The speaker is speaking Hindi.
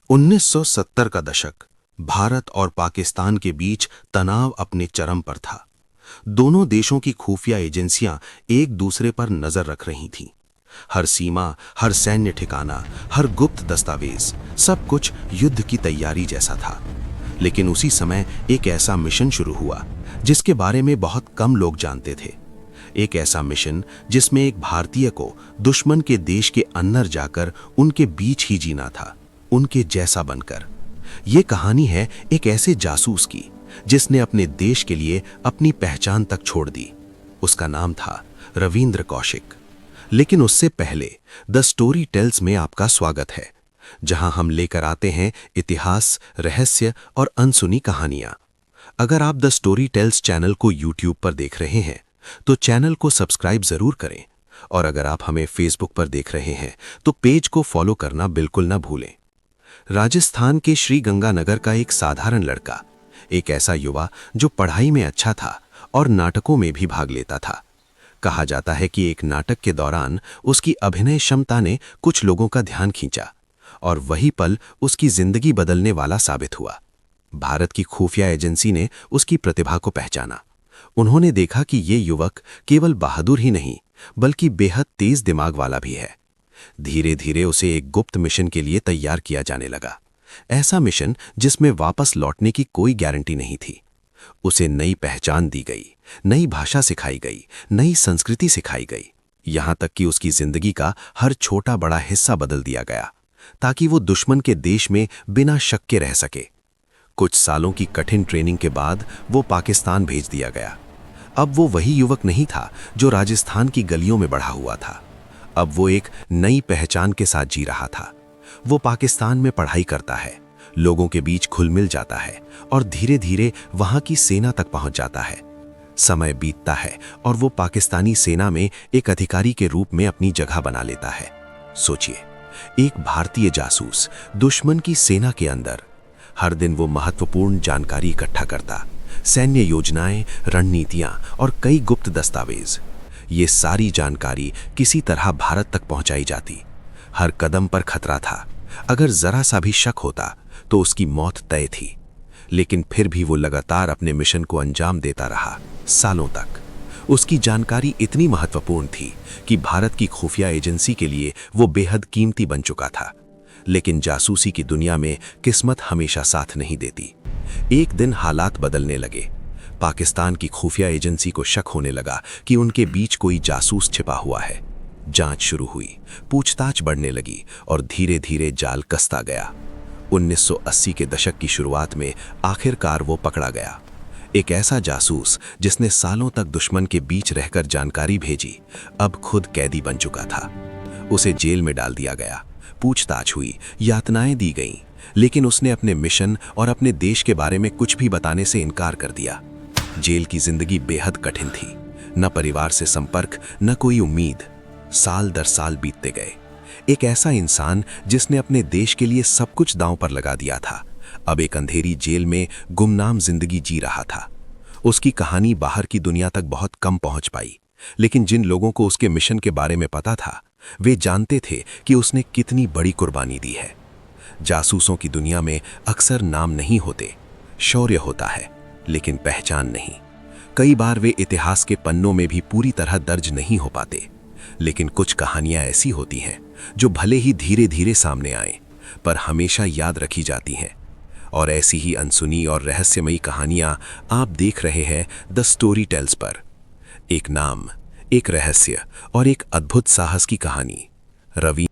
1970 का दशक भारत और पाकिस्तान के बीच तनाव अपने चरम पर था। दोनों देशों की खुफिया एजेंसियां एक दूसरे पर नजर रख रही थीं। हर सीमा, हर सैन्य ठिकाना, हर गुप्त दस्तावेज, सब कुछ युद्ध की तैयारी जैसा था। लेकिन उसी समय एक ऐसा मिशन शुरू हुआ जिसके बारे में बहुत कम लोग जानते थे। एक ऐसा मिशन जिसमें एक भारतीय को दुश्मन के देश के अंदर जाकर उनके बीच ही जीना था, उनके जैसा बनकर। ये कहानी है एक ऐसे जासूस की जिसने अपने देश के लिए अपनी पहचान तक छोड़ दी। उसका नाम था रविंद्र कौशिक। लेकिन उससे पहले द स्टोरी टेल्स में आपका स्वागत है, जहां हम लेकर आते हैं इतिहास, रहस्य और अनसुनी कहानियां। अगर आप द स्टोरी टेल्स चैनल को यूट्यूब पर देख रहे हैं तो चैनल को सब्सक्राइब जरूर करें, और अगर आप हमें फेसबुक पर देख रहे हैं तो पेज को फॉलो करना बिल्कुल ना भूलें। राजस्थान के श्रीगंगानगर का एक साधारण लड़का, एक ऐसा युवा जो पढ़ाई में अच्छा था और नाटकों में भी भाग लेता था। कहा जाता है कि एक नाटक के दौरान उसकी अभिनय क्षमता ने कुछ लोगों का ध्यान खींचा और वही पल उसकी जिंदगी बदलने वाला साबित हुआ। भारत की खुफिया एजेंसी ने उसकी प्रतिभा को पहचाना। उन्होंने देखा कि ये युवक केवल बहादुर ही नहीं बल्कि बेहद तेज दिमाग वाला भी है। धीरे धीरे उसे एक गुप्त मिशन के लिए तैयार किया जाने लगा। ऐसा मिशन जिसमें वापस लौटने की कोई गारंटी नहीं थी। उसे नई पहचान दी गई, नई भाषा सिखाई गई, नई संस्कृति सिखाई गई, यहां तक कि उसकी जिंदगी का हर छोटा बड़ा हिस्सा बदल दिया गया ताकि वो दुश्मन के देश में बिना शक के रह सके। कुछ सालों की कठिन ट्रेनिंग के बाद वो पाकिस्तान भेज दिया गया। अब वो वही युवक नहीं था जो राजस्थान की गलियों में बढ़ा हुआ था। अब वो एक नई पहचान के साथ जी रहा था। वो पाकिस्तान में पढ़ाई करता है, लोगों के बीच घुल मिल जाता है और धीरे धीरे वहां की सेना तक पहुंच जाता है। समय बीतता है और वो पाकिस्तानी सेना में एक अधिकारी के रूप में अपनी जगह बना लेता है। सोचिए, एक भारतीय जासूस दुश्मन की सेना के अंदर। हर दिन वो महत्वपूर्ण जानकारी इकट्ठा करता, सैन्य योजनाएं, रणनीतियां और कई गुप्त दस्तावेज। ये सारी जानकारी किसी तरह भारत तक पहुंचाई जाती। हर कदम पर खतरा था। अगर जरा सा भी शक होता तो उसकी मौत तय थी। लेकिन फिर भी वो लगातार अपने मिशन को अंजाम देता रहा, सालों तक। उसकी जानकारी इतनी महत्वपूर्ण थी कि भारत की खुफिया एजेंसी के लिए वो बेहद कीमती बन चुका था। लेकिन जासूसी की दुनिया में किस्मत हमेशा साथ नहीं देती। एक दिन हालात बदलने लगे। पाकिस्तान की खुफिया एजेंसी को शक होने लगा कि उनके बीच कोई जासूस छिपा हुआ है। जांच शुरू हुई, पूछताछ बढ़ने लगी और धीरे धीरे जाल कसता गया। 1980 के दशक की शुरुआत में आखिरकार वो पकड़ा गया। एक ऐसा जासूस जिसने सालों तक दुश्मन के बीच रहकर जानकारी भेजी, अब खुद कैदी बन चुका था। उसे जेल में डाल दिया गया। पूछताछ हुई, यातनाएं दी गईं, लेकिन उसने अपने मिशन और अपने देश के बारे में कुछ भी बताने से इनकार कर दिया। जेल की जिंदगी बेहद कठिन थी। न परिवार से संपर्क, न कोई उम्मीद। साल दर साल बीतते गए। एक ऐसा इंसान जिसने अपने देश के लिए सब कुछ दांव पर लगा दिया था, अब एक अंधेरी जेल में गुमनाम जिंदगी जी रहा था। उसकी कहानी बाहर की दुनिया तक बहुत कम पहुंच पाई, लेकिन जिन लोगों को उसके मिशन के बारे में पता था वे जानते थे कि उसने कितनी बड़ी कुर्बानी दी है। जासूसों की दुनिया में अक्सर नाम नहीं होते, शौर्य होता है, लेकिन पहचान नहीं। कई बार वे इतिहास के पन्नों में भी पूरी तरह दर्ज नहीं हो पाते। लेकिन कुछ कहानियां ऐसी होती हैं जो भले ही धीरे धीरे सामने आए पर हमेशा याद रखी जाती हैं। और ऐसी ही अनसुनी और रहस्यमयी कहानियां आप देख रहे हैं द स्टोरी टेल्स पर। एक नाम, एक रहस्य और एक अद्भुत साहस की कहानी, रविंद्र